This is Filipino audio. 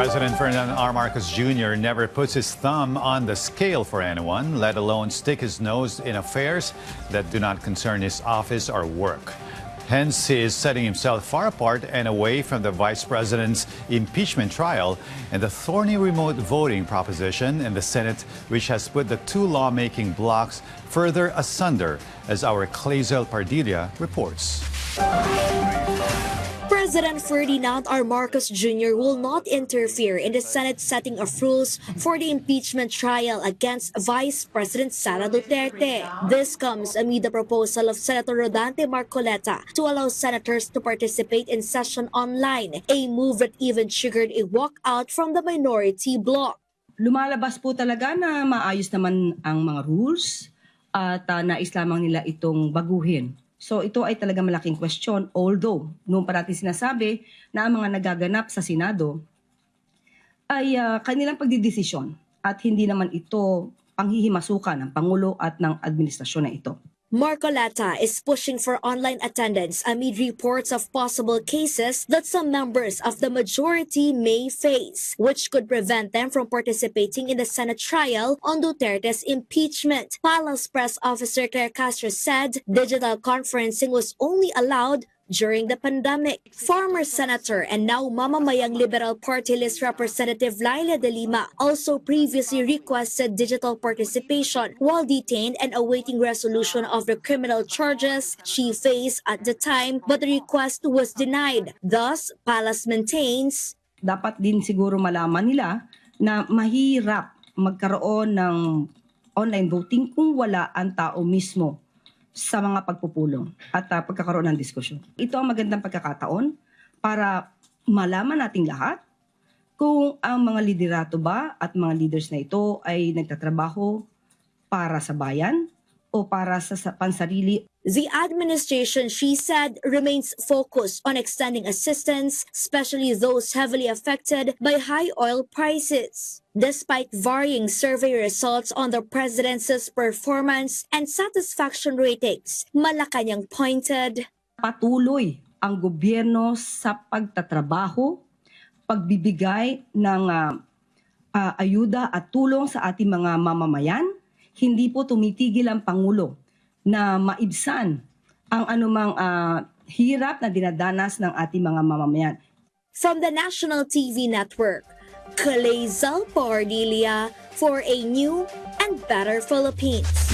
President Ferdinand R. Marcos Jr. never puts his thumb on the scale for anyone, let alone stick his nose in affairs that do not concern his office or work. Hence, he is setting himself far apart and away from the vice president's impeachment trial and the thorny remote voting proposition in the Senate, which has put the two lawmaking blocs further asunder, as our Clazel Pardilla reports. President Ferdinand R. Marcos Jr. will not interfere in the Senate setting of rules for the impeachment trial against Vice President Sara Duterte. This comes amid the proposal of Senator Rodante Marcoleta to allow senators to participate in session online, a move that even triggered a walkout from the minority bloc. Lumalabas po talaga na maayos naman ang mga rules at nais lamang nila itong baguhin. So ito ay talaga malaking question, although noong parati sinasabi na ang mga nagaganap sa Senado ay kanilang pagdidesisyon at hindi naman ito panghihimasukan ng Pangulo at ng administrasyon na ito. Marcoleta is pushing for online attendance amid reports of possible cases that some members of the majority may face, which could prevent them from participating in the Senate trial on Duterte's impeachment. Palace Press Officer Claire Castro said digital conferencing was only allowed during the pandemic. Former Senator and now mamamayang Liberal Party List Representative Laila De Lima also previously requested digital participation while detained and awaiting resolution of the criminal charges she faced at the time, but the request was denied. Thus, Palace maintains, dapat din siguro malaman nila na mahirap magkaroon ng online voting kung wala ang tao mismo sa mga pagpupulong at pagkakaroon ng diskusyon. Ito ang magandang pagkakataon para malaman nating lahat kung ang mga liderato ba at mga leaders na ito ay nagtatrabaho para sa bayan o para sa pansarili. The administration, she said, remains focused on extending assistance, especially those heavily affected by high oil prices. Despite varying survey results on the president's performance and satisfaction ratings, Malacanang pointed, patuloy ang gobyerno sa pagtatrabaho, pagbibigay ng ayuda at tulong sa ating mga mamamayan. Hindi po tumitigil ang Pangulo na maibsan ang anumang hirap na dinadanas ng ating mga mamamayan. From the National TV Network, Clazel Pardilla for a new and better Philippines.